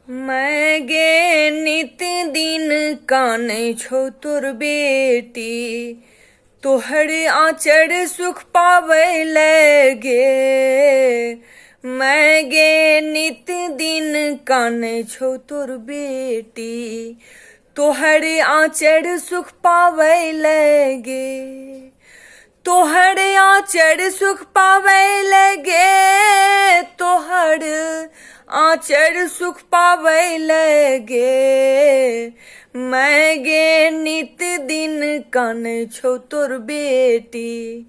मैं गे नित दिन काने छो तोर बेटी, तोहर आचर सुख पावे लगे। मैं गे नित दिन काने छो तोर बेटी, तोहर आचर सुख पावे लगे। तोहर आचर सुख पावे लगे, तोहर आचर सुख पावे लगे। मैं गे नित दिन काने छो तोर बेटी,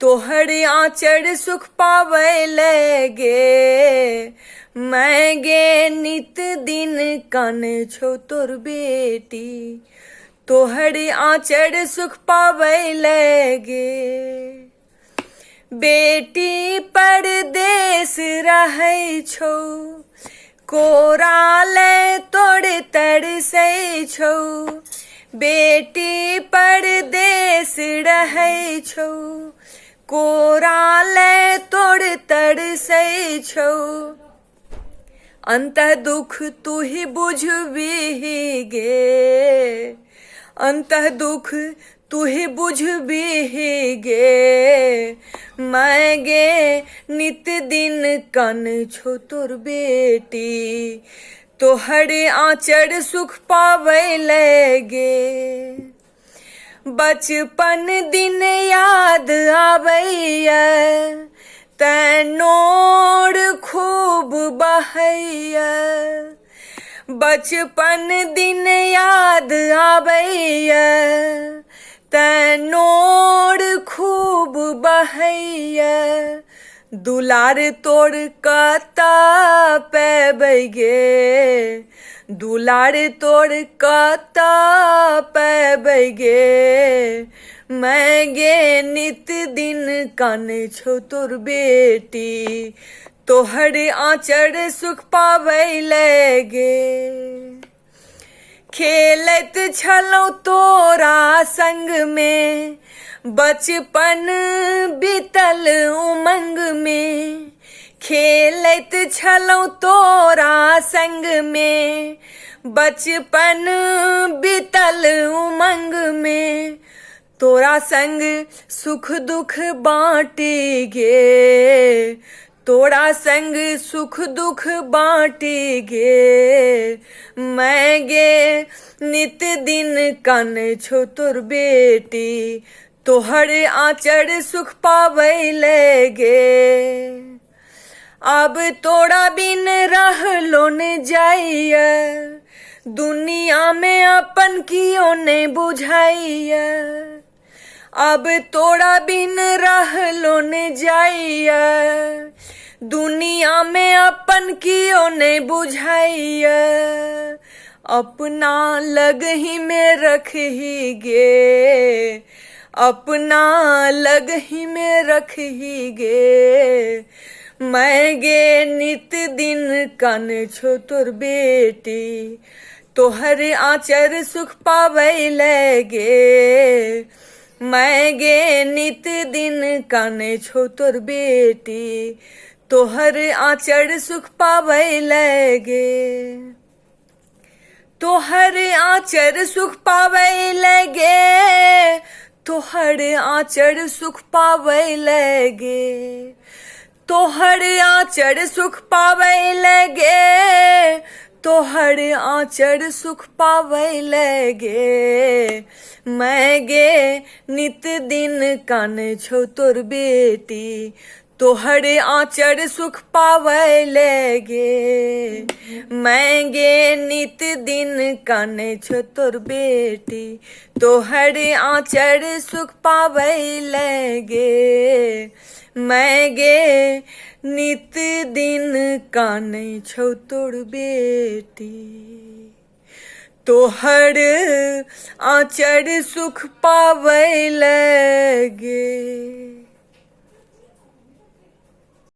तोहर आचर सुख पावे लगे। मैं गे नित दिन काने छो तोर बेटी, तोहर आचर सुख पावे लगे। बेटी परदेस रहै छौ, कोराले तोड़ तरसै छौ। बेटी परदेस रहै छौ, कोराले तोड़ तरसै छौ। अंत दुख तू ही बुझबिही गे, अंत दुख तू ही बुझबिही गे। मैं गे नित दिन कान छो तोर बेटी, तोहर आचर सुख पावे लगे। बचपन दिन याद आबैया, तैनोर खूब बहैया। बचपन दिन याद आबैया, तैनोर खूब बहैया। दुलार तोर कता पैबै गे, दुलार तोर कता पैबै गे। मैं गे नित दिन काने छो तोर बेटी, तोहर आचर सुख पावे लगे। खेलत छलौ तोरा संग में, बचपन बीतल उमंग में। खेलत छलौ तोरा संग में, बचपन बीतल उमंग में। तोरा संग सुख दुख बाँटी गे, तोरा संग सुख दुख बाँटी गे। मैं गे नित दिन काने छो तोर बेटी, तोहर आचर सुख पावे लगे। अब तोरा बिन रहलो न जाइया, दुनिया में अपन कियो ने बुझाइया। अब तोरा बिन रहलो न जाइया, दुनिया में अपन कियो ने बुझाइया। अपना लग ही में रखही गे, अपना लग ही में रखही गे। मैं गे नित दिन काने छो तोर बेटी, तोहर आचर सुख पावे लगे। मैं गे नित दिन काने छो तोर बेटी, तोहर आचर सुख पावे लगे। तोहर आचर सुख पावे लगे, तोहर आचर सुख पावे लगे। तोहर आचर सुख पावे लगे, तोहर आचर सुख पावे लगे। मैं गे नित दिन काने छो तोर बेटी, तोहर आचर सुख पावे लगे। मैं गे नित दिन काने छो तोर बेटी, तोहर आचर सुख पावे लगे। मैं गे नित दिन काने छो तोर बेटी, तोहर आचर सुख पावे लगे।